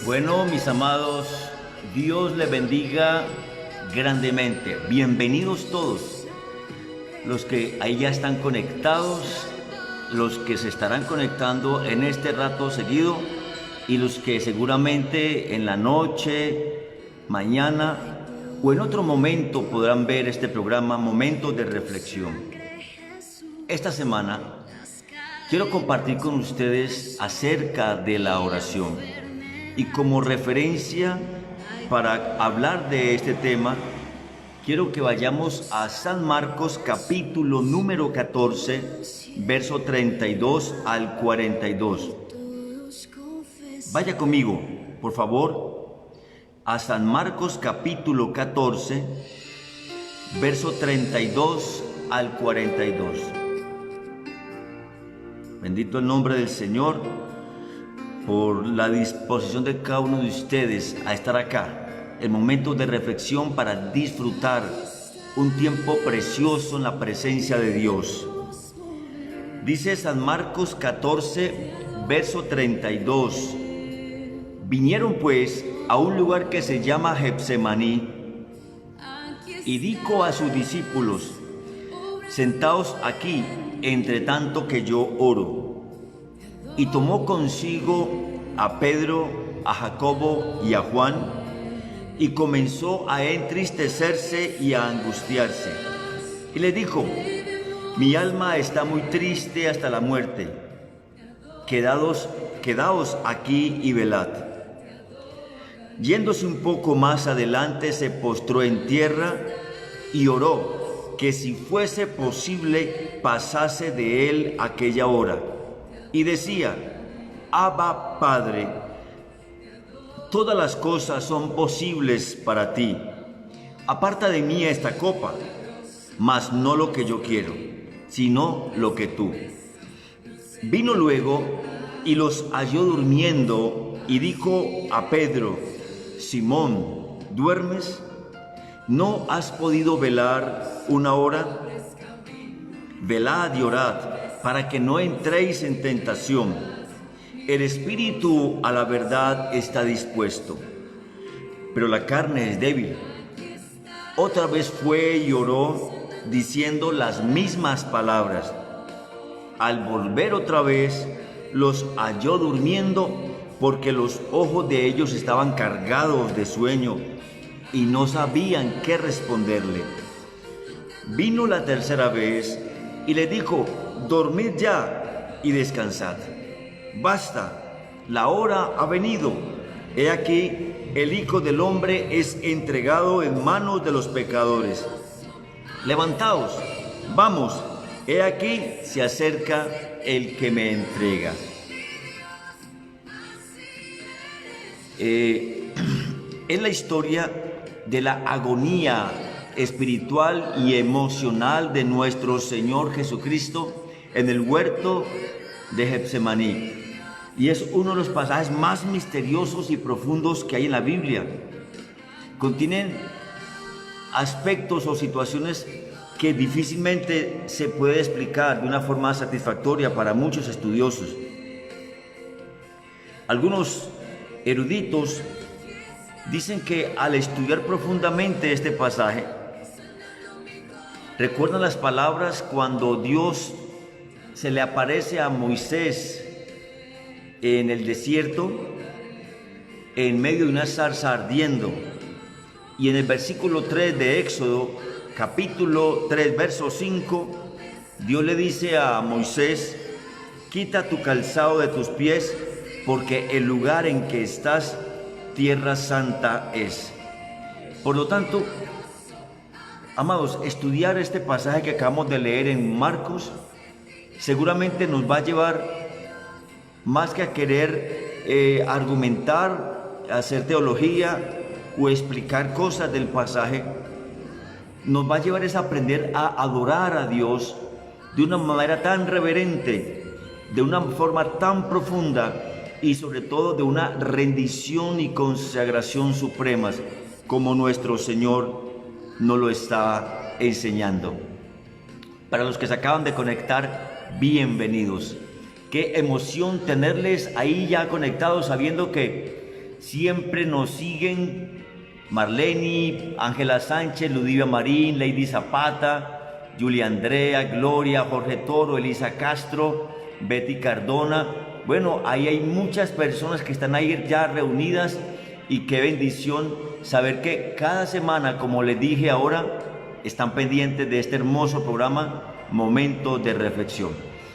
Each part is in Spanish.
Bueno, mis amados, Dios les bendiga grandemente. Bienvenidos todos, los que ahí ya están conectados, los que se estarán conectando en este rato seguido y los que seguramente en la noche, mañana o en otro momento podrán ver este programa, Momentos de Reflexión. Esta semana quiero compartir con ustedes acerca de la oración. Y como referencia para hablar de este tema, quiero que vayamos a San Marcos capítulo número 14, verso 32 al 42. Vaya conmigo, por favor, a San Marcos capítulo 14, verso 32 al 42. Bendito el nombre del Señor por la disposición de cada uno de ustedes a estar acá, el momento de reflexión para disfrutar un tiempo precioso en la presencia de Dios. Dice San Marcos 14, verso 32. Vinieron pues a un lugar que se llama Getsemaní, y dijo a sus discípulos: sentaos aquí, entre tanto que yo oro. Y tomó consigo a Pedro, a Jacobo y a Juan, y comenzó a entristecerse y a angustiarse. Y le dijo: mi alma está muy triste hasta la muerte. Quedaos aquí y velad. Yéndose un poco más adelante, se postró en tierra y oró que si fuese posible pasase de él aquella hora. Y decía: Abba, Padre, todas las cosas son posibles para ti. Aparta de mí esta copa, mas no lo que yo quiero, sino lo que tú. Vino luego y los halló durmiendo, y dijo a Pedro: Simón, ¿duermes? ¿No has podido velar una hora? Velad y orad, para que no entréis en tentación. El espíritu a la verdad está dispuesto, pero la carne es débil. Otra vez fue y oró, diciendo las mismas palabras. Al volver otra vez, los halló durmiendo, porque los ojos de ellos estaban cargados de sueño y no sabían qué responderle. Vino la tercera vez y le dijo: dormid ya y descansad. Basta, la hora ha venido. He aquí, el Hijo del Hombre es entregado en manos de los pecadores. Levantaos, vamos, he aquí se acerca el que me entrega. Es la historia de la agonía espiritual y emocional de nuestro Señor Jesucristo en el huerto de Getsemaní, y es uno de los pasajes más misteriosos y profundos que hay en la Biblia. Contienen aspectos o situaciones que difícilmente se puede explicar de una forma satisfactoria para muchos estudiosos. Algunos eruditos dicen que al estudiar profundamente este pasaje, recuerdan las palabras cuando Dios se le aparece a Moisés en el desierto, en medio de una zarza ardiendo. Y en el versículo 3 de Éxodo, capítulo 3, verso 5, Dios le dice a Moisés: quita tu calzado de tus pies, porque el lugar en que estás, tierra santa es. Por lo tanto, amados, estudiar este pasaje que acabamos de leer en Marcos seguramente nos va a llevar, más que a querer argumentar, hacer teología o explicar cosas del pasaje, nos va a llevar a aprender a adorar a Dios de una manera tan reverente, de una forma tan profunda y sobre todo de una rendición y consagración supremas, como nuestro Señor nos lo está enseñando. Para los que se acaban de conectar, bienvenidos. Qué emoción tenerles ahí ya conectados, sabiendo que siempre nos siguen Marleni, Ángela Sánchez, Ludivia Marín, Lady Zapata, Julia Andrea, Gloria, Jorge Toro, Elisa Castro, Betty Cardona. Bueno, ahí hay muchas personas que están ahí ya reunidas, y qué bendición saber que cada semana, como les dije ahora, están pendientes de este hermoso programa, Momento de Reflexión.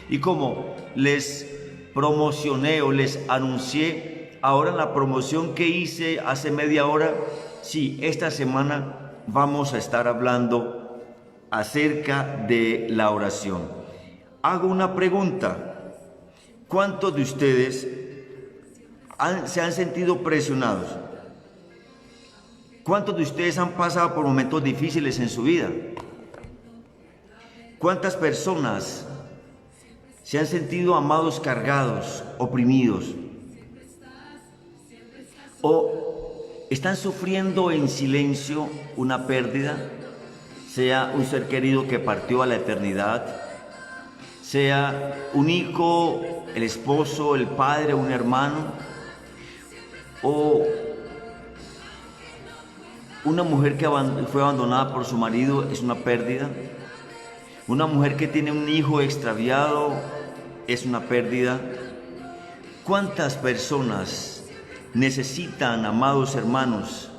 Y como les promocioné o les anuncié ahora en la promoción que hice hace media hora, sí, esta semana vamos a estar hablando acerca de la oración. Hago una pregunta: ¿cuántos de ustedes se han sentido presionados? ¿Cuántos de ustedes han pasado por momentos difíciles en su vida? ¿Cuántas personas se han sentido amados, cargados, oprimidos? ¿O están sufriendo en silencio una pérdida? Sea un ser querido que partió a la eternidad, sea un hijo, el esposo, el padre, un hermano, o una mujer que fue abandonada por su marido, es una pérdida. Una mujer que tiene un hijo extraviado es una pérdida. ¿Cuántas personas necesitan, amados hermanos,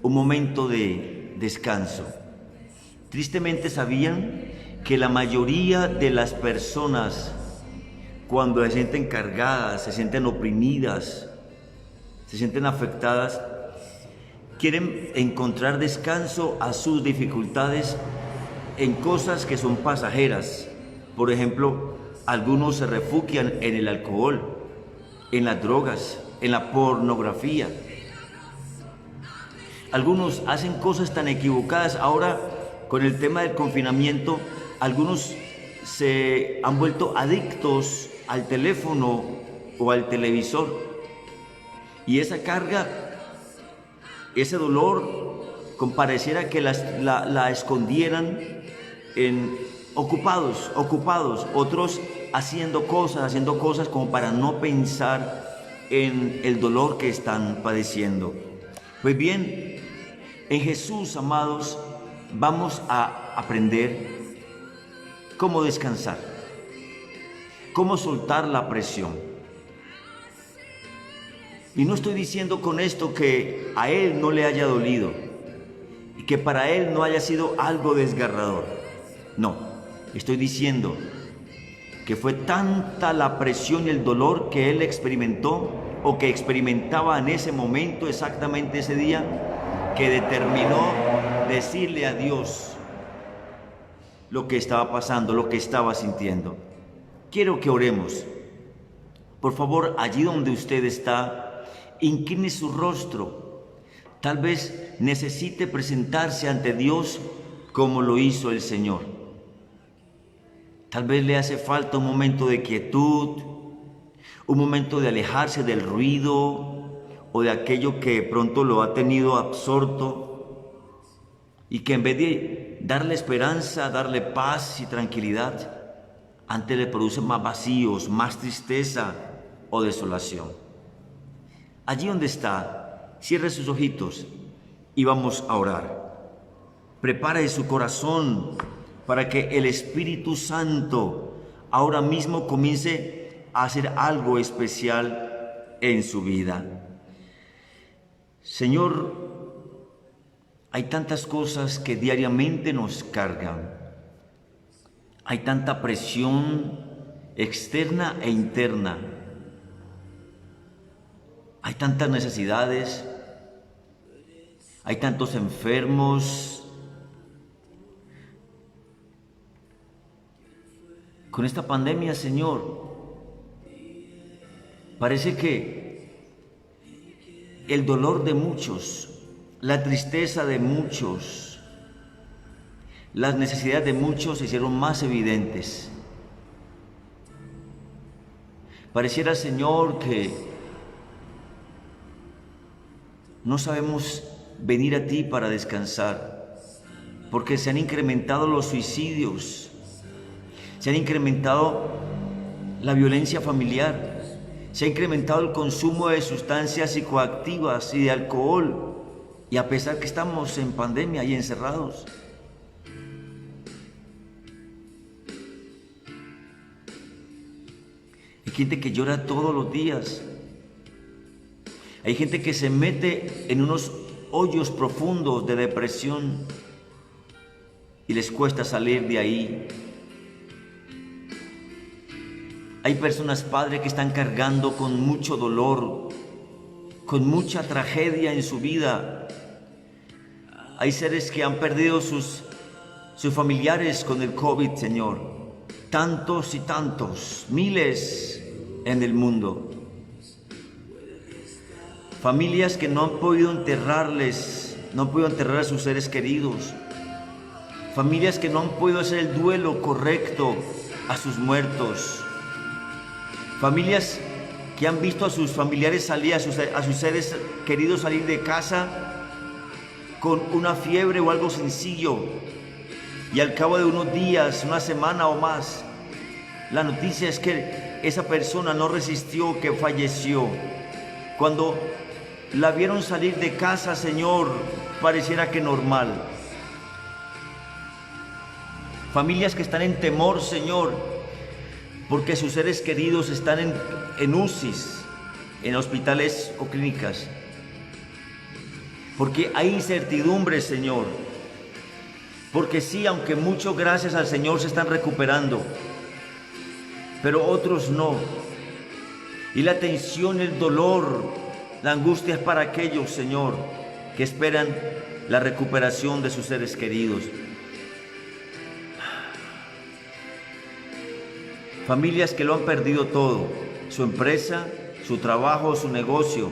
un momento de descanso? Tristemente, ¿sabían que la mayoría de las personas, cuando se sienten cargadas, se sienten oprimidas, se sienten afectadas, quieren encontrar descanso a sus dificultades en cosas que son pasajeras? Por ejemplo, algunos se refugian en el alcohol, en las drogas, en la pornografía. Algunos hacen cosas tan equivocadas. Ahora, con el tema del confinamiento, algunos se han vuelto adictos al teléfono o al televisor. Y esa carga, ese dolor, pareciera que la escondieran ocupados, otros haciendo cosas como para no pensar en el dolor que están padeciendo. Pues bien, en Jesús, amados, vamos a aprender cómo descansar, cómo soltar la presión. Y no estoy diciendo con esto que a Él no le haya dolido y que para Él no haya sido algo desgarrador. No, estoy diciendo que fue tanta la presión y el dolor que Él experimentó, o que experimentaba en ese momento, exactamente ese día, que determinó decirle a Dios lo que estaba pasando, lo que estaba sintiendo. Quiero que oremos. Por favor, allí donde usted está, incline su rostro. Tal vez necesite presentarse ante Dios como lo hizo el Señor. Tal vez le hace falta un momento de quietud, un momento de alejarse del ruido o de aquello que pronto lo ha tenido absorto, y que en vez de darle esperanza, darle paz y tranquilidad, antes le produce más vacíos, más tristeza o desolación. Allí donde está, cierre sus ojitos y vamos a orar. Prepare su corazón para que el Espíritu Santo ahora mismo comience a hacer algo especial en su vida. Señor, hay tantas cosas que diariamente nos cargan. Hay tanta presión externa e interna. Hay tantas necesidades. Hay tantos enfermos. Con esta pandemia, Señor, parece que el dolor de muchos, la tristeza de muchos, las necesidades de muchos se hicieron más evidentes. Pareciera, Señor, que no sabemos venir a ti para descansar, porque se han incrementado los suicidios, se han incrementado la violencia familiar, Se ha incrementado el consumo de sustancias psicoactivas y de alcohol. Y a pesar que estamos en pandemia y encerrados. Hay gente que llora todos los días. Hay gente que se mete en unos hoyos profundos de depresión y les cuesta salir de ahí. Hay personas, Padre, que están cargando con mucho dolor, con mucha tragedia en su vida. Hay seres que han perdido sus familiares con el COVID, Señor. Tantos y tantos, miles en el mundo. Familias que no han podido enterrarles, no han podido enterrar a sus seres queridos. Familias que no han podido hacer el duelo correcto a sus muertos. Familias que han visto a sus familiares salir, a sus seres queridos salir de casa con una fiebre o algo sencillo, y al cabo de unos días, una semana o más, la noticia es que esa persona no resistió, que falleció. Cuando la vieron salir de casa, Señor, pareciera que normal. Familias que están en temor, Señor, porque sus seres queridos están en UCIs, en hospitales o clínicas. Porque hay incertidumbre, Señor. Porque sí, aunque mucho gracias al Señor se están recuperando, pero otros no. Y la tensión, el dolor, la angustia es para aquellos, Señor, que esperan la recuperación de sus seres queridos. Familias que lo han perdido todo, su empresa, su trabajo, su negocio.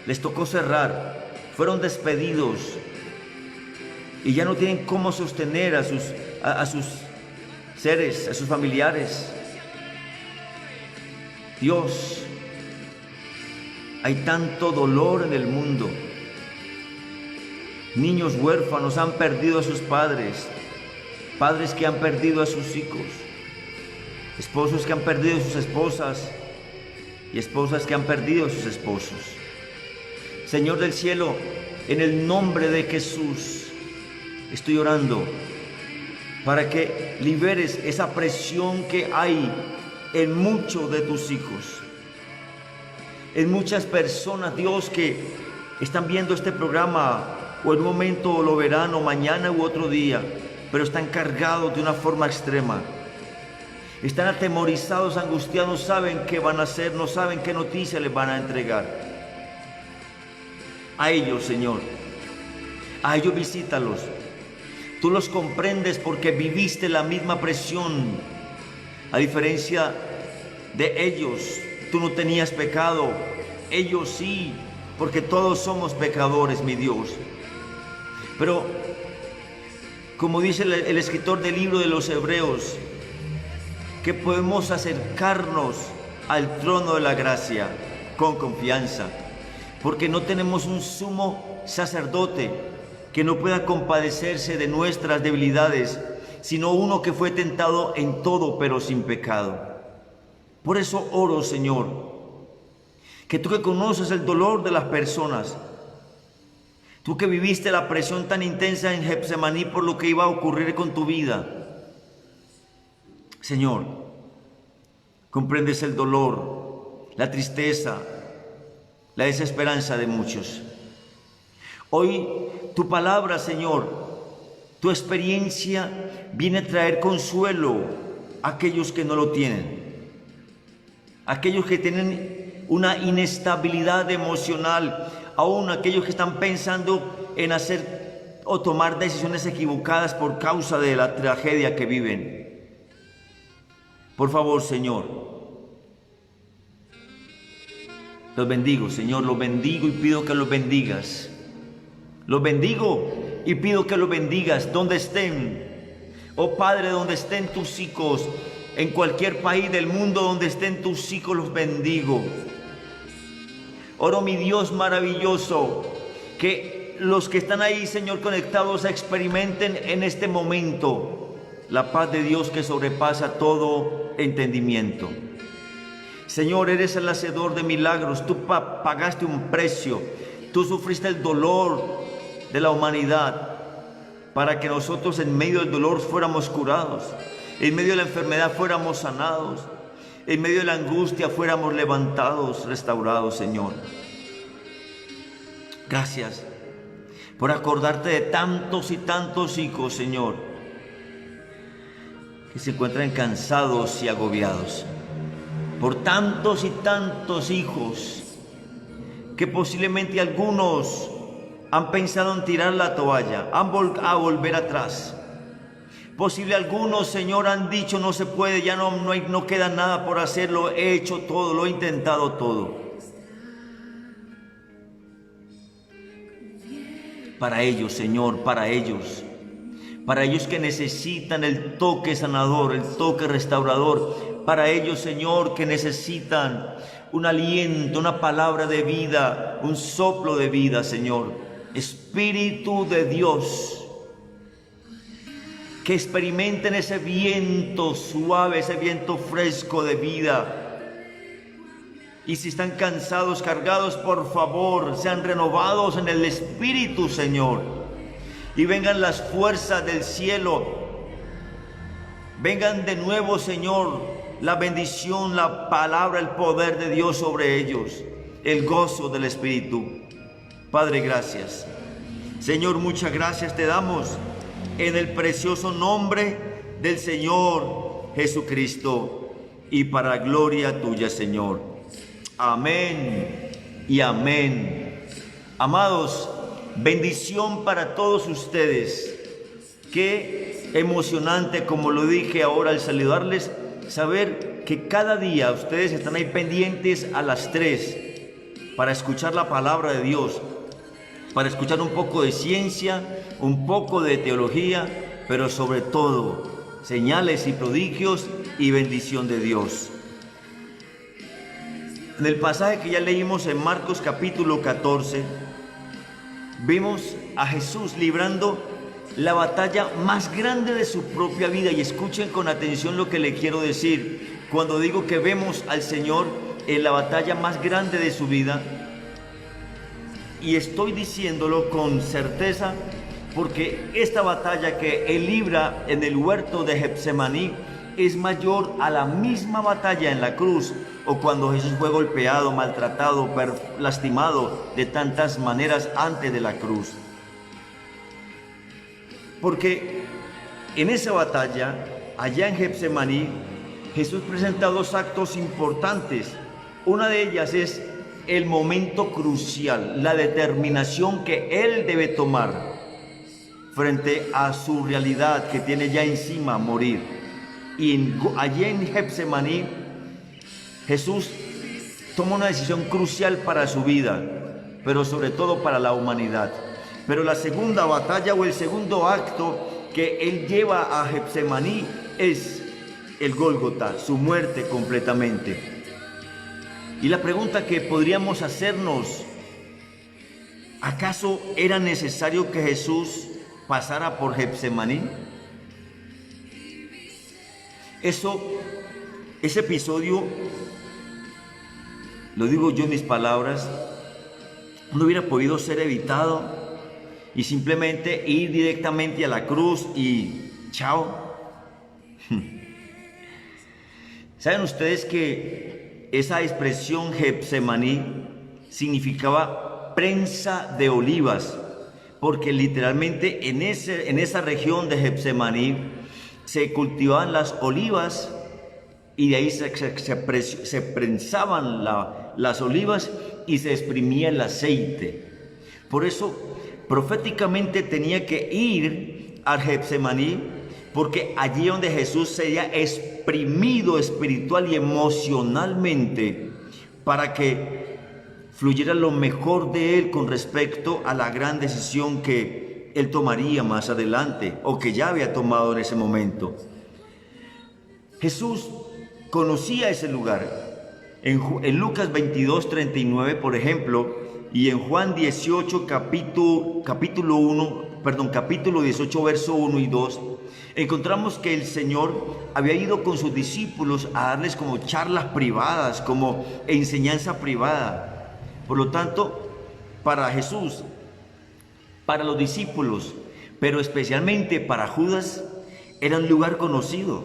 Les tocó cerrar. Fueron despedidos y ya no tienen cómo sostener a sus seres, a sus familiares. Dios, hay tanto dolor en el mundo. Niños huérfanos han perdido a sus padres, padres que han perdido a sus hijos, esposos que han perdido a sus esposas y esposas que han perdido a sus esposos. Señor del cielo, en el nombre de Jesús, estoy orando para que liberes esa presión que hay en muchos de tus hijos, en muchas personas, Dios, que están viendo este programa, o en un momento lo verán, o mañana u otro día, pero están cargados de una forma extrema. Están atemorizados, angustiados, no saben qué van a hacer, no saben qué noticia les van a entregar. A ellos, Señor, a ellos visítalos. Tú los comprendes porque viviste la misma presión. A diferencia de ellos, tú no tenías pecado. Ellos sí, porque todos somos pecadores, mi Dios. Pero, como dice el escritor del libro de los Hebreos, que podemos acercarnos al trono de la gracia con confianza, porque no tenemos un sumo sacerdote que no pueda compadecerse de nuestras debilidades, sino uno que fue tentado en todo, pero sin pecado. Por eso oro, Señor, que tú que conoces el dolor de las personas, tú que viviste la presión tan intensa en Getsemaní por lo que iba a ocurrir con tu vida, Señor, comprendes el dolor, la tristeza, la desesperanza de muchos. Hoy tu palabra, Señor, tu experiencia viene a traer consuelo a aquellos que no lo tienen, aquellos que tienen una inestabilidad emocional, aún aquellos que están pensando en hacer o tomar decisiones equivocadas por causa de la tragedia que viven. Por favor, Señor, los bendigo, Señor, los bendigo y pido que los bendigas. Los bendigo y pido que los bendigas donde estén. Oh Padre, donde estén tus hijos, en cualquier país del mundo donde estén tus hijos, los bendigo. Oro, mi Dios maravilloso, que los que están ahí, Señor, conectados, experimenten en este momento la paz de Dios que sobrepasa todo entendimiento. Señor, eres el hacedor de milagros. Tú pagaste un precio. Tú sufriste el dolor de la humanidad para que nosotros en medio del dolor fuéramos curados, en medio de la enfermedad fuéramos sanados, en medio de la angustia fuéramos levantados, restaurados, Señor. Gracias por acordarte de tantos y tantos hijos, Señor, que se encuentran cansados y agobiados. Por tantos y tantos hijos que posiblemente algunos han pensado en tirar la toalla, a volver atrás. Posible algunos, Señor, han dicho no se puede, ya no queda nada por hacerlo, he hecho todo, lo he intentado todo. Para ellos, Señor, para ellos que necesitan el toque sanador, el toque restaurador, para ellos, Señor, que necesitan un aliento, una palabra de vida, un soplo de vida, Señor. Espíritu de Dios, que experimenten ese viento suave, ese viento fresco de vida. Y si están cansados, cargados, por favor, sean renovados en el Espíritu, Señor. Y vengan las fuerzas del cielo. Vengan de nuevo, Señor, la bendición, la palabra, el poder de Dios sobre ellos. El gozo del Espíritu. Padre, gracias. Señor, muchas gracias te damos en el precioso nombre del Señor Jesucristo y para gloria tuya, Señor. Amén y amén. Amados, bendición para todos ustedes. Qué emocionante, como lo dije ahora al saludarles, saber que cada día ustedes están ahí pendientes a las 3 para escuchar la palabra de Dios, para escuchar un poco de ciencia, un poco de teología, pero sobre todo señales y prodigios y bendición de Dios. En el pasaje que ya leímos en Marcos capítulo 14, vimos a Jesús librando la batalla más grande de su propia vida. Y escuchen con atención lo que le quiero decir. Cuando digo que vemos al Señor en la batalla más grande de su vida, y estoy diciéndolo con certeza, porque esta batalla que Él libra en el huerto de Getsemaní es mayor a la misma batalla en la cruz, o cuando Jesús fue golpeado, maltratado, lastimado de tantas maneras antes de la cruz. Porque en esa batalla, allá en Getsemaní, Jesús presenta 2 actos importantes. Una de ellas es el momento crucial, la determinación que Él debe tomar frente a su realidad que tiene ya encima, morir. Y allí en Getsemaní, Jesús toma una decisión crucial para su vida, pero sobre todo para la humanidad. Pero la segunda batalla o el segundo acto que Él lleva a Getsemaní es el Gólgota, su muerte completamente. Y la pregunta que podríamos hacernos, ¿acaso era necesario que Jesús pasara por Getsemaní? Ese episodio, lo digo yo en mis palabras, no hubiera podido ser evitado y simplemente ir directamente a la cruz y chao. ¿Saben ustedes que esa expresión Getsemaní significaba prensa de olivas? Porque literalmente en esa región de Getsemaní se cultivaban las olivas y de ahí se prensaban las olivas y se exprimía el aceite. Por eso proféticamente tenía que ir a Getsemaní, porque allí donde Jesús sería exprimido espiritual y emocionalmente para que fluyera lo mejor de Él con respecto a la gran decisión que Él tomaría más adelante o que ya había tomado en ese momento. Jesús conocía ese lugar. En Lucas 22:39, por ejemplo, y en Juan 18, capítulo 18, verso 1 y 2, encontramos que el Señor había ido con sus discípulos a darles como charlas privadas, como enseñanza privada. Por lo tanto, para Jesús, para los discípulos, pero especialmente para Judas, era un lugar conocido.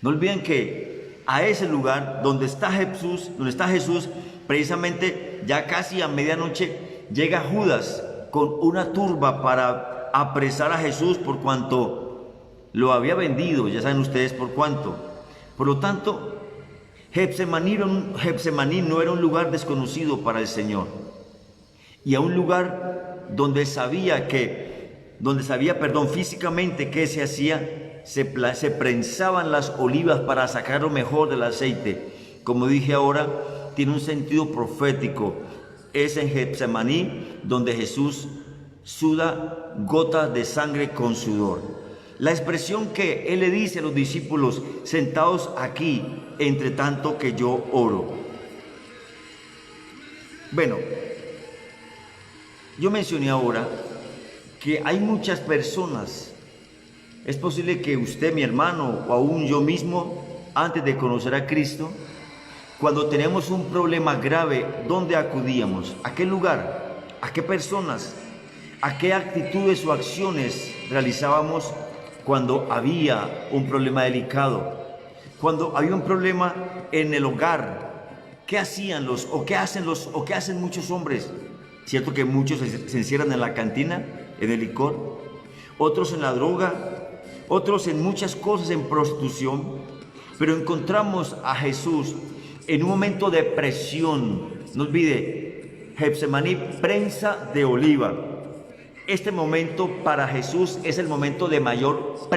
No olviden que a ese lugar donde está Jesús, precisamente ya casi a medianoche, llega Judas con una turba para apresar a Jesús por cuanto lo había vendido, ya saben ustedes por cuánto. Por lo tanto, Getsemaní no era un lugar desconocido para el Señor, y a un lugar donde sabía físicamente qué se hacía, se prensaban las olivas para sacar lo mejor del aceite. Como dije ahora, tiene un sentido profético. Es en Getsemaní donde Jesús suda gotas de sangre con sudor. La expresión que Él le dice a los discípulos: sentados aquí, entre tanto que yo oro. Bueno, yo mencioné ahora que hay muchas personas. Es posible que usted, mi hermano, o aún yo mismo, antes de conocer a Cristo, cuando tenemos un problema grave, ¿dónde acudíamos? ¿A qué lugar? ¿A qué personas? ¿A qué actitudes o acciones realizábamos cuando había un problema delicado? Cuando había un problema en el hogar, ¿qué hacían qué hacen muchos hombres? Cierto que muchos se encierran en la cantina, en el licor, otros en la droga, otros en muchas cosas, en prostitución, pero encontramos a Jesús en un momento de presión. No olvide, Getsemaní, prensa de oliva. Este momento para Jesús es el momento de mayor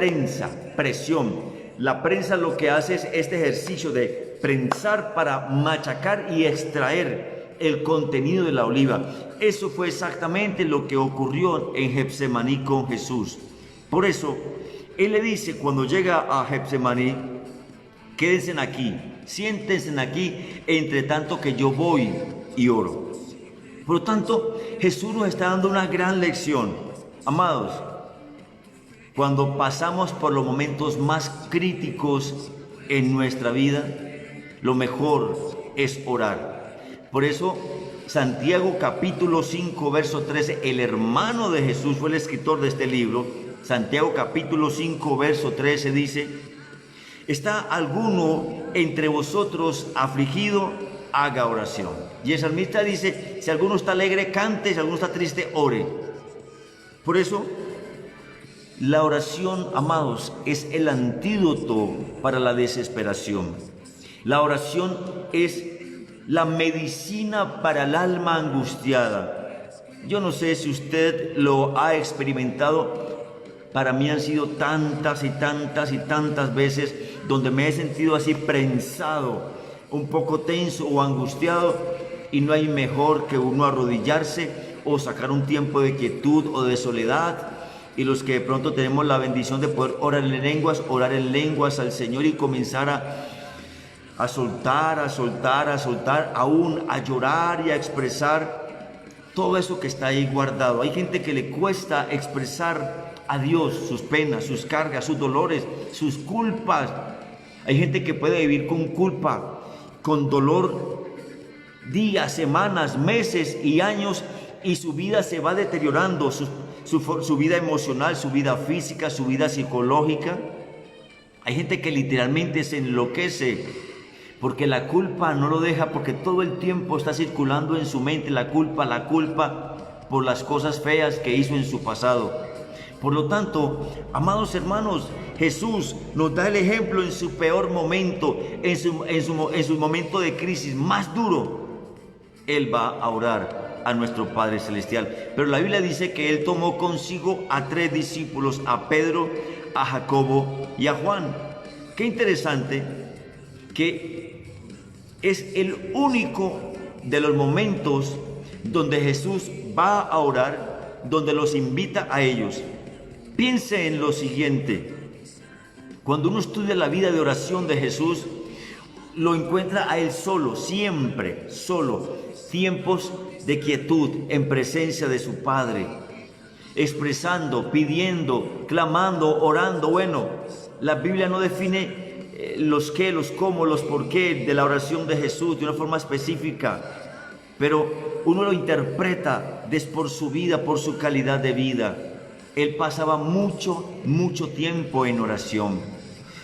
presión. La prensa lo que hace es este ejercicio de prensar para machacar y extraer el contenido de la oliva. Eso fue exactamente lo que ocurrió en Getsemaní con Jesús. Por eso, Él le dice cuando llega a Getsemaní: quédense aquí, siéntense aquí, entre tanto que yo voy y oro. Por lo tanto, Jesús nos está dando una gran lección. Amados, cuando pasamos por los momentos más críticos en nuestra vida, lo mejor es orar. Por eso, Santiago capítulo 5, verso 13, el hermano de Jesús fue el escritor de este libro. Santiago capítulo 5, verso 13 dice: ¿está alguno entre vosotros afligido? Haga oración. Y el salmista dice: si alguno está alegre, cante; si alguno está triste, ore. Por eso, la oración, amados, es el antídoto para la desesperación. La oración es la medicina para el alma angustiada. Yo no sé si usted lo ha experimentado. Para mí han sido tantas y tantas veces donde me he sentido así prensado, un poco tenso o angustiado, y no hay mejor que uno arrodillarse o sacar un tiempo de quietud o de soledad. Y los que de pronto tenemos la bendición de poder orar en lenguas al Señor y comenzar a soltar, aún a llorar y a expresar todo eso que está ahí guardado. Hay gente que le cuesta expresar a Dios sus penas, sus cargas, sus dolores, sus culpas. Hay gente que puede vivir con culpa, con dolor, días, semanas, meses y años, y su vida se va deteriorando, su vida emocional, su vida física, su vida psicológica. Hay gente que literalmente se enloquece porque la culpa no lo deja, porque todo el tiempo está circulando en su mente la culpa por las cosas feas que hizo en su pasado. Por lo tanto, amados hermanos, Jesús nos da el ejemplo en su peor momento, en su momento de crisis más duro. Él va a orar a nuestro Padre Celestial. Pero la Biblia dice que Él tomó consigo a 3 discípulos, a Pedro, a Jacobo y a Juan. Qué interesante que es el único de los momentos donde Jesús va a orar, donde los invita a ellos. Piense en lo siguiente: cuando uno estudia la vida de oración de Jesús, lo encuentra a Él solo, siempre solo, tiempos de quietud en presencia de su Padre. expresando, pidiendo, clamando, orando. Bueno, la Biblia no define los qué, los cómo, los por qué de la oración de Jesús de una forma específica, pero uno lo interpreta por su vida, por su calidad de vida. Él pasaba mucho tiempo en oración,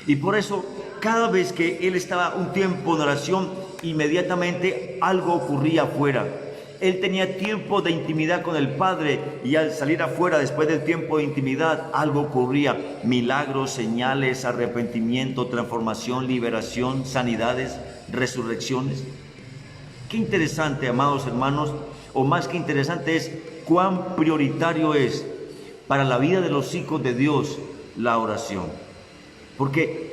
y por eso cada vez que él estaba un tiempo en oración, inmediatamente algo ocurría afuera. Él tenía tiempo de intimidad con el Padre, y al salir afuera después del tiempo de intimidad, algo ocurría: milagros, señales, arrepentimiento, transformación, liberación, sanidades, resurrecciones. Qué interesante, amados hermanos, o más que interesante es cuán prioritario es para la vida de los hijos de Dios la oración. Porque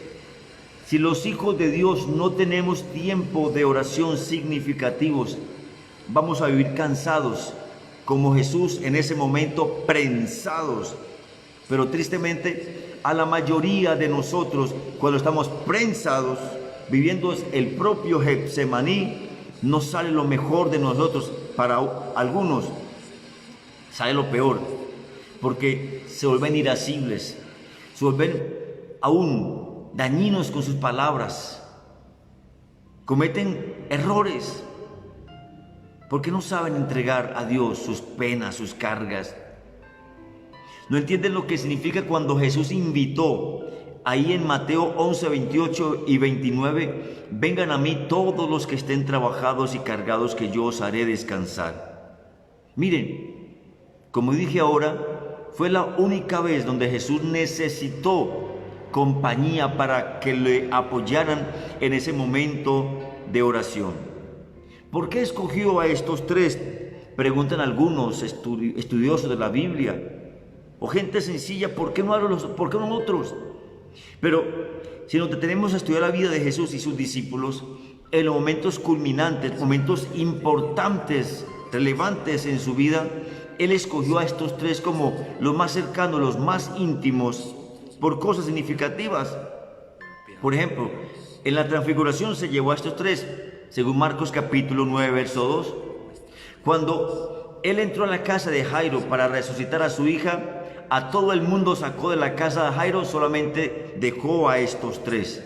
si los hijos de Dios no tenemos tiempo de oración significativos, vamos a vivir cansados, como Jesús en ese momento, prensados. Pero tristemente, a la mayoría de nosotros, cuando estamos prensados, viviendo el propio Getsemaní, no sale lo mejor de nosotros. Para algunos sale lo peor, porque se vuelven irascibles, se vuelven aún dañinos con sus palabras, cometen errores, porque no saben entregar a Dios sus penas, sus cargas. No entienden lo que significa cuando Jesús invitó ahí en Mateo 11, 28 y 29, vengan a mí todos los que estén trabajados y cargados, que yo os haré descansar. Miren, como dije ahora, fue la única vez donde Jesús necesitó compañía para que le apoyaran en ese momento de oración. ¿Por qué escogió a estos tres? Preguntan algunos estudiosos de la Biblia, o gente sencilla. ¿Por qué no otros? Pero si nos detenemos a estudiar la vida de Jesús y sus discípulos, en los momentos culminantes, momentos importantes, relevantes en su vida, Él escogió a estos tres como los más cercanos, los más íntimos, por cosas significativas. Por ejemplo, en la transfiguración se llevó a estos tres, según Marcos capítulo 9, verso 2. Cuando Él entró a la casa de Jairo para resucitar a su hija, a todo el mundo sacó de la casa de Jairo, solamente dejó a estos tres.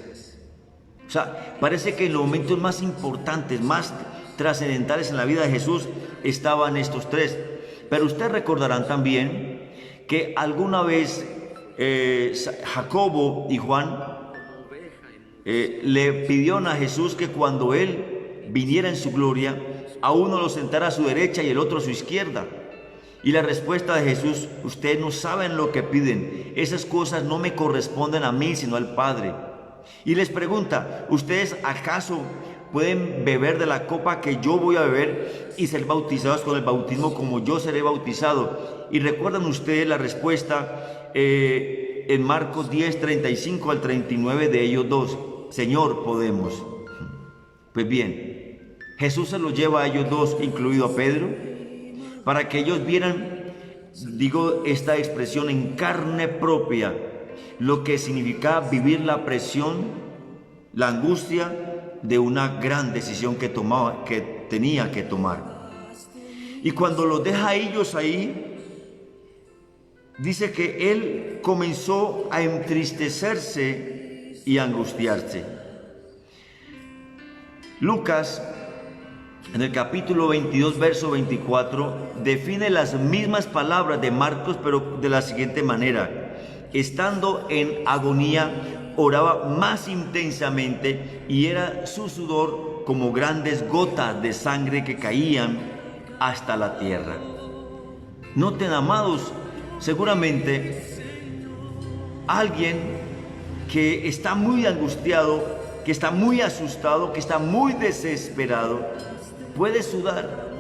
O sea, parece que en los momentos más importantes, más trascendentales en la vida de Jesús, estaban estos tres. Pero ustedes recordarán también que alguna vez Jacobo y Juan le pidieron a Jesús que cuando Él viniera en su gloria, a uno lo sentara a su derecha y el otro a su izquierda. Y la respuesta de Jesús: ustedes no saben lo que piden, esas cosas no me corresponden a mí, sino al Padre. Y les pregunta: ¿ustedes acaso pueden beber de la copa que yo voy a beber y ser bautizados con el bautismo como yo seré bautizado? Y recuerdan ustedes la respuesta en Marcos 10, 35 al 39 de ellos dos: Señor, podemos. Pues bien, Jesús se los lleva a ellos dos, incluido a Pedro, para que ellos vieran, digo esta expresión en carne propia, lo que significaba vivir la presión, la angustia de una gran decisión que tenía que tomar. Y cuando los deja a ellos ahí, dice que Él comenzó a entristecerse y a angustiarse. Lucas, en el capítulo 22, verso 24, define las mismas palabras de Marcos, pero de la siguiente manera: estando en agonía, oraba más intensamente, y era su sudor como grandes gotas de sangre que caían hasta la tierra. Noten, amados, seguramente alguien que está muy angustiado, que está muy asustado, que está muy desesperado, puede sudar,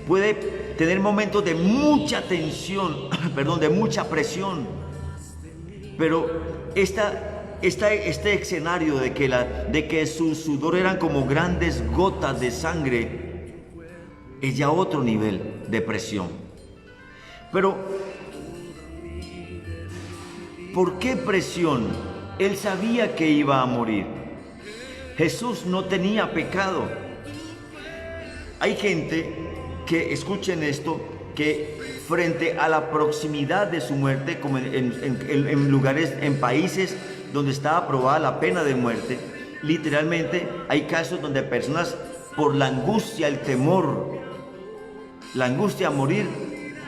puede tener momentos de mucha tensión, de mucha presión. Pero este escenario de que su sudor eran como grandes gotas de sangre es ya otro nivel de presión. Pero ¿por qué presión? Él sabía que iba a morir. Jesús no tenía pecado. Hay gente que, escuchen esto, que frente a la proximidad de su muerte, como en lugares, en países donde está aprobada la pena de muerte, literalmente hay casos donde personas, por la angustia, el temor, la angustia a morir,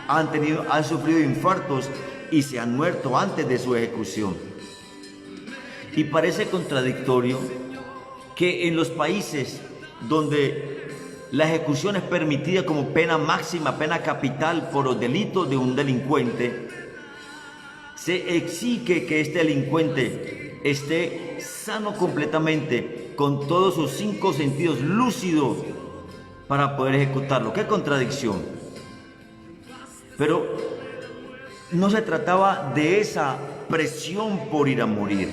han sufrido infartos y se han muerto antes de su ejecución. Y parece contradictorio que en los países donde la ejecución es permitida como pena máxima, pena capital por los delitos de un delincuente, se exige que este delincuente esté sano completamente, con todos sus 5 sentidos lúcidos para poder ejecutarlo. ¡Qué contradicción! Pero no se trataba de esa presión por ir a morir.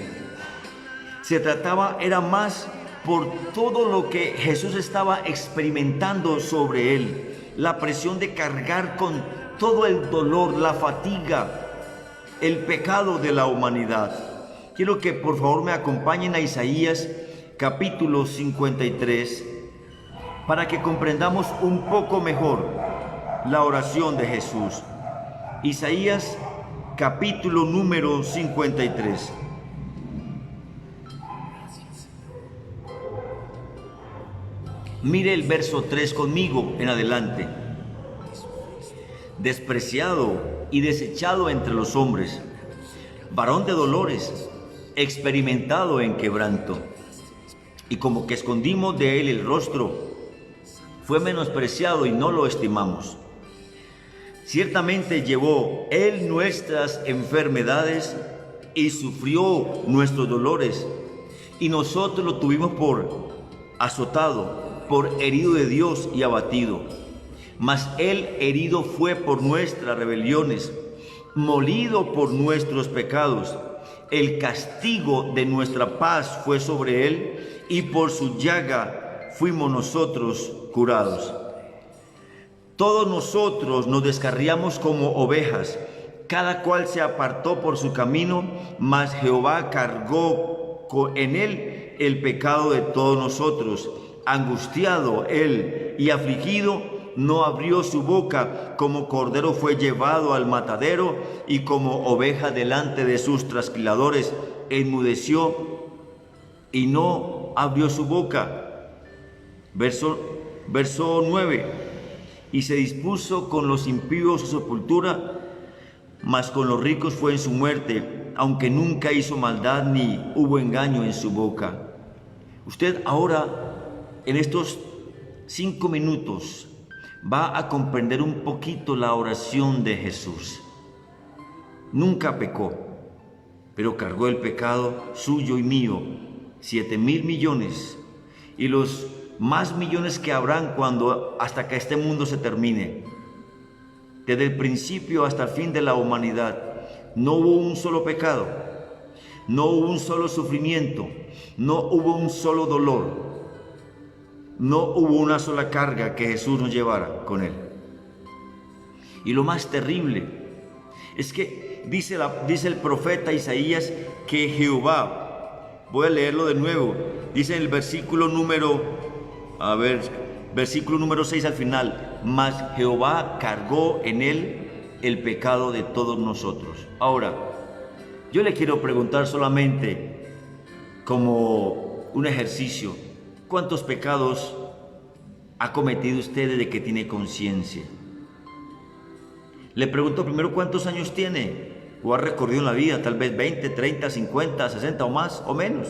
Se trataba, era más por todo lo que Jesús estaba experimentando sobre él. La presión de cargar con todo el dolor, la fatiga, el pecado de la humanidad. Quiero que por favor me acompañen a Isaías capítulo 53 para que comprendamos un poco mejor la oración de Jesús. Isaías capítulo número 53. Mire el verso 3 conmigo en adelante. Despreciado y desechado entre los hombres, varón de dolores, experimentado en quebranto, y como que escondimos de él el rostro, fue menospreciado y no lo estimamos. Ciertamente llevó él nuestras enfermedades y sufrió nuestros dolores, y nosotros lo tuvimos por azotado, por herido de Dios y abatido. Mas él herido fue por nuestras rebeliones, molido por nuestros pecados. El castigo de nuestra paz fue sobre él, y por su llaga fuimos nosotros curados. Todos nosotros nos descarriamos como ovejas, cada cual se apartó por su camino, mas Jehová cargó en él el pecado de todos nosotros. Angustiado él y afligido, no abrió su boca. Como cordero fue llevado al matadero, y como oveja delante de sus trasquiladores, enmudeció y no abrió su boca. Verso 9. Y se dispuso con los impíos su sepultura, mas con los ricos fue en su muerte, aunque nunca hizo maldad ni hubo engaño en su boca. Usted ahora, en estos 5 minutos, va a comprender un poquito la oración de Jesús. Nunca pecó, pero cargó el pecado suyo y mío, 7,000 millones, y los más millones que habrán hasta que este mundo se termine. Desde el principio hasta el fin de la humanidad, no hubo un solo pecado, no hubo un solo sufrimiento, no hubo un solo dolor. No hubo una sola carga que Jesús nos llevara con él. Y lo más terrible es que dice el profeta Isaías que Jehová, voy a leerlo de nuevo, dice en el versículo número 6 al final, mas Jehová cargó en él el pecado de todos nosotros. Ahora, yo le quiero preguntar solamente como un ejercicio, ¿cuántos pecados ha cometido usted desde que tiene conciencia? Le pregunto primero, ¿cuántos años tiene? ¿O ha recorrido en la vida? Tal vez 20, 30, 50, 60 o más o menos.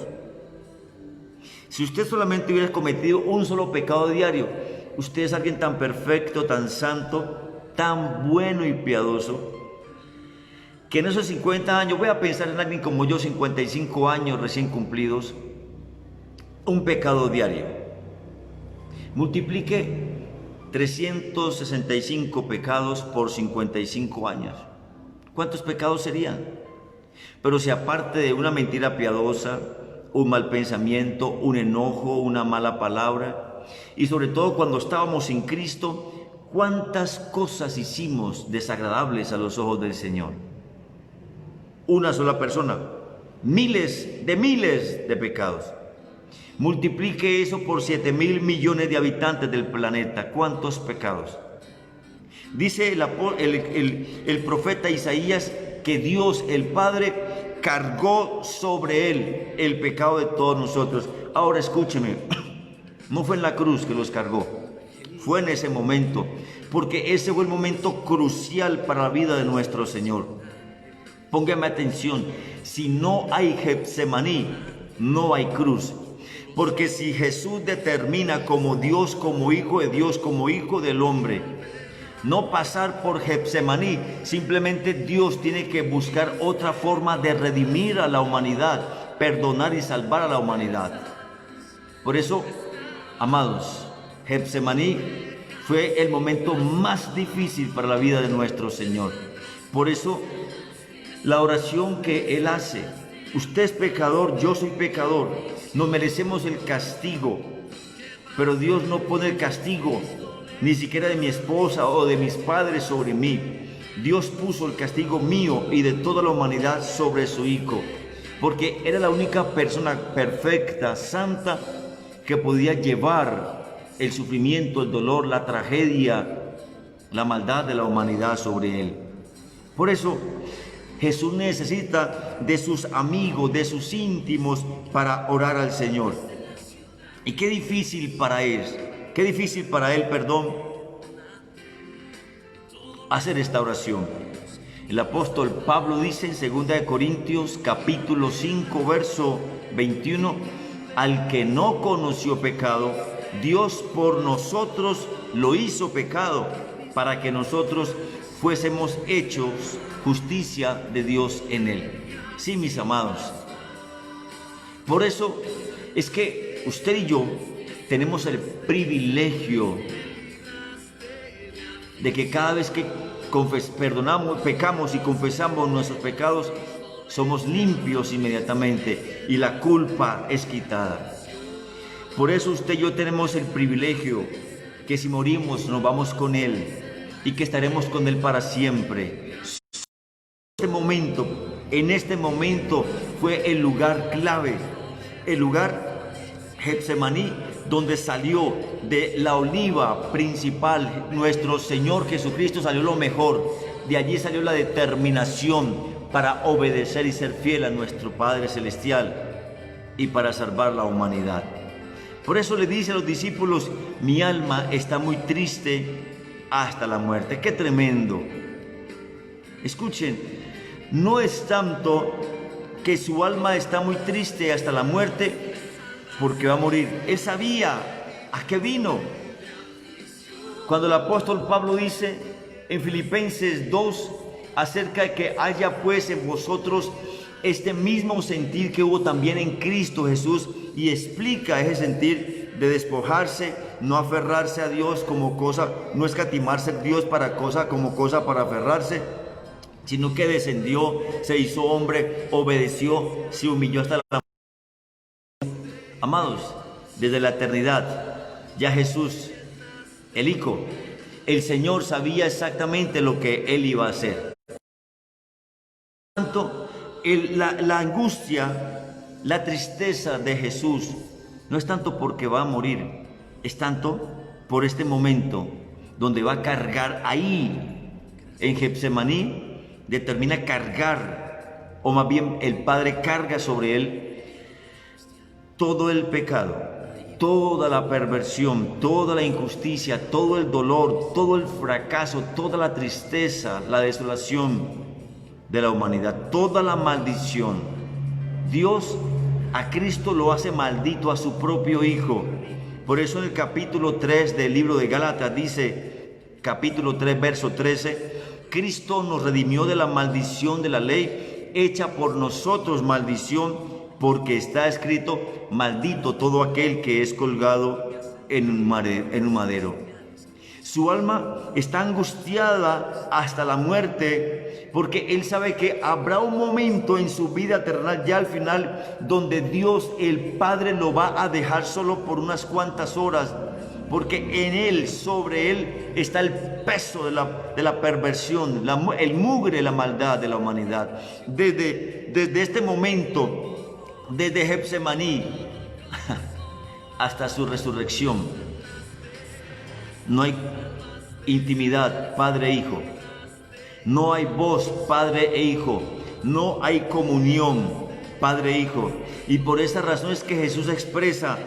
Si usted solamente hubiera cometido un solo pecado diario, usted es alguien tan perfecto, tan santo, tan bueno y piadoso, que en esos 50 años, voy a pensar en alguien como yo, 55 años recién cumplidos, un pecado diario. Multiplique 365 pecados por 55 años. ¿Cuántos pecados serían? Pero si aparte de una mentira piadosa, un mal pensamiento, un enojo, una mala palabra, y sobre todo cuando estábamos sin Cristo, ¿cuántas cosas hicimos desagradables a los ojos del Señor? Una sola persona, miles de pecados. Multiplique eso por 7,000 millones de habitantes del planeta. ¿Cuántos pecados? Dice el profeta Isaías que Dios, el Padre, cargó sobre él el pecado de todos nosotros. Ahora escúcheme, no fue en la cruz que los cargó, fue en ese momento, porque ese fue el momento crucial para la vida de nuestro Señor. Póngame atención, si no hay Getsemaní, no hay cruz. Porque si Jesús determina como Dios, como Hijo de Dios, como Hijo del hombre, no pasar por Getsemaní, simplemente Dios tiene que buscar otra forma de redimir a la humanidad, perdonar y salvar a la humanidad. Por eso, amados, Getsemaní fue el momento más difícil para la vida de nuestro Señor. Por eso, la oración que Él hace: usted es pecador, yo soy pecador, nos merecemos el castigo, pero Dios no pone el castigo ni siquiera de mi esposa o de mis padres sobre mí. Dios puso el castigo mío y de toda la humanidad sobre su Hijo, porque era la única persona perfecta, santa, que podía llevar el sufrimiento, el dolor, la tragedia, la maldad de la humanidad sobre Él. Por eso, Jesús necesita de sus amigos, de sus íntimos para orar al Señor. Y qué difícil para Él, hacer esta oración. El apóstol Pablo dice en 2 Corintios capítulo 5 verso 21: al que no conoció pecado, Dios por nosotros lo hizo pecado, para que nosotros fuésemos hechos justicia de Dios en él. Sí, mis amados. Por eso es que usted y yo tenemos el privilegio de que cada vez que pecamos y confesamos nuestros pecados, somos limpios inmediatamente y la culpa es quitada. Por eso usted y yo tenemos el privilegio que si morimos nos vamos con Él y que estaremos con Él para siempre. En este momento fue el lugar clave, el lugar Getsemaní, donde salió de la oliva principal nuestro Señor Jesucristo, salió lo mejor. De allí salió la determinación para obedecer y ser fiel a nuestro Padre Celestial y para salvar la humanidad. Por eso le dice a los discípulos: mi alma está muy triste hasta la muerte. ¡Qué tremendo! Escuchen, no es tanto que su alma está muy triste hasta la muerte porque va a morir. Él sabía a qué vino. Cuando el apóstol Pablo dice en Filipenses 2 acerca de que haya pues en vosotros este mismo sentir que hubo también en Cristo Jesús, y explica ese sentir de despojarse, no aferrarse a Dios como cosa, no escatimarse a Dios como cosa para aferrarse, sino que descendió, se hizo hombre, obedeció, se humilló hasta la muerte. Amados, desde la eternidad, ya Jesús, el Hijo, el Señor, sabía exactamente lo que Él iba a hacer. Por lo tanto, la angustia, la tristeza de Jesús no es tanto porque va a morir, es tanto por este momento donde va a cargar ahí en Getsemaní. Determina cargar, o más bien el Padre carga sobre Él todo el pecado, toda la perversión, toda la injusticia, todo el dolor, todo el fracaso, toda la tristeza, la desolación de la humanidad, toda la maldición. Dios a Cristo lo hace maldito a su propio Hijo. Por eso en el capítulo 3 del libro de Gálatas dice, capítulo 3 verso 13: Cristo nos redimió de la maldición de la ley, hecha por nosotros maldición, porque está escrito: maldito todo aquel que es colgado en un madero. Su alma está angustiada hasta la muerte, porque él sabe que habrá un momento en su vida terrenal, ya al final, donde Dios el Padre lo va a dejar solo por unas cuantas horas, porque en él, sobre él, está el peso de la perversión, el mugre, la maldad de la humanidad. Desde este momento, desde Getsemaní hasta su resurrección, no hay intimidad, padre e hijo. No hay voz, padre e hijo. No hay comunión, padre e hijo. Y por esa razón es que Jesús expresa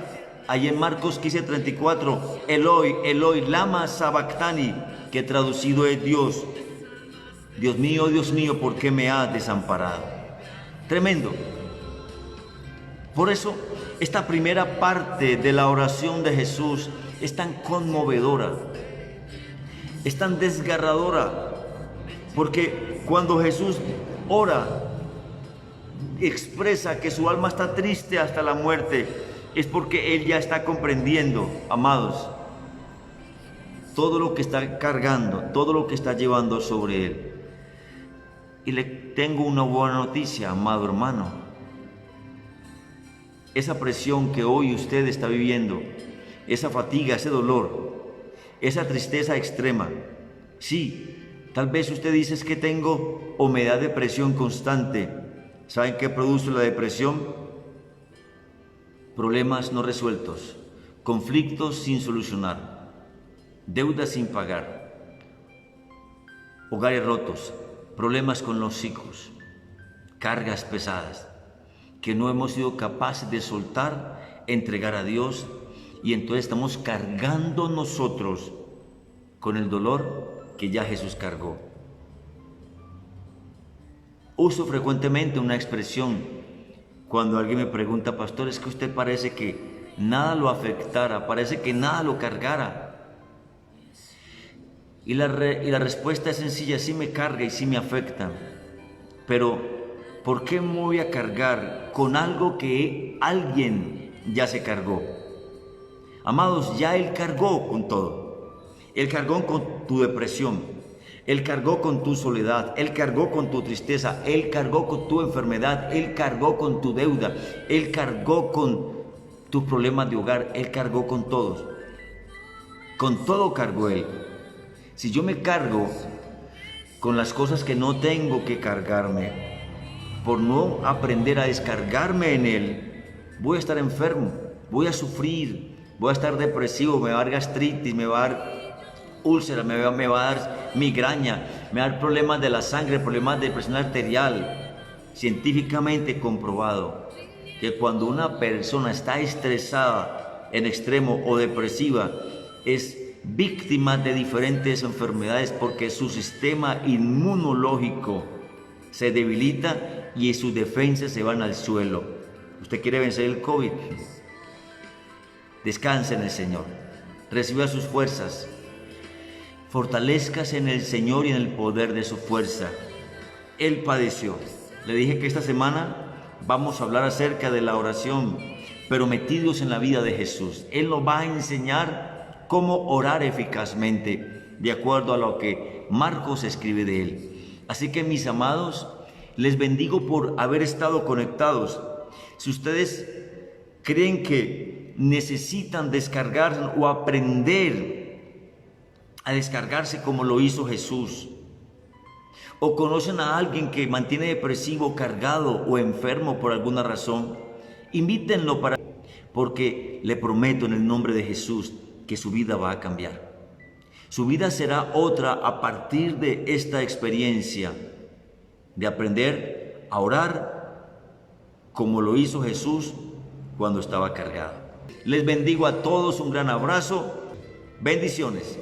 ahí en Marcos 15:34, Eloi, Eloi, lama sabactani, que traducido es Dios mío, ¿por qué me has desamparado? Tremendo. Por eso, esta primera parte de la oración de Jesús es tan conmovedora, es tan desgarradora, porque cuando Jesús ora, expresa que su alma está triste hasta la muerte, es porque Él ya está comprendiendo, amados, todo lo que está cargando, todo lo que está llevando sobre Él. Y le tengo una buena noticia, amado hermano. Esa presión que hoy usted está viviendo, esa fatiga, ese dolor, esa tristeza extrema, sí, tal vez usted dice es que tengo o me da depresión constante. ¿Saben qué produce la depresión? Problemas no resueltos, conflictos sin solucionar, deudas sin pagar, hogares rotos, problemas con los hijos, cargas pesadas que no hemos sido capaces de soltar, entregar a Dios, y entonces estamos cargando nosotros con el dolor que ya Jesús cargó. Uso frecuentemente una expresión cuando alguien me pregunta, pastor, es que usted parece que nada lo afectara, parece que nada lo cargara. Y la respuesta es sencilla, sí me carga y sí me afecta, pero ¿por qué me voy a cargar con algo que alguien ya se cargó? Amados, ya Él cargó con todo. Él cargó con tu depresión, Él cargó con tu soledad, Él cargó con tu tristeza, Él cargó con tu enfermedad, Él cargó con tu deuda, Él cargó con tus problemas de hogar, Él cargó con todos. Con todo cargó Él. Si yo me cargo con las cosas que no tengo que cargarme, por no aprender a descargarme en Él, voy a estar enfermo, voy a sufrir, voy a estar depresivo, me va a dar gastritis, me va a dar úlcera, me va a dar migraña, me va a dar problemas de la sangre, problemas de presión arterial. Científicamente comprobado que cuando una persona está estresada en extremo o depresiva, es víctima de diferentes enfermedades porque su sistema inmunológico se debilita y sus defensas se van al suelo. ¿Usted quiere vencer el COVID? Descanse en el Señor, reciba sus fuerzas, fortalezcas en el Señor y en el poder de su fuerza. Él padeció. Le dije que esta semana vamos a hablar acerca de la oración, pero metidos en la vida de Jesús. Él nos va a enseñar cómo orar eficazmente, de acuerdo a lo que Marcos escribe de Él. Así que, mis amados, les bendigo por haber estado conectados. Si ustedes creen que necesitan descargarse o aprender a descargarse como lo hizo Jesús, o conocen a alguien que mantiene depresivo, cargado o enfermo por alguna razón, invítenlo porque le prometo en el nombre de Jesús que su vida va a cambiar. Su vida será otra a partir de esta experiencia de aprender a orar como lo hizo Jesús cuando estaba cargado. Les bendigo a todos, un gran abrazo, bendiciones.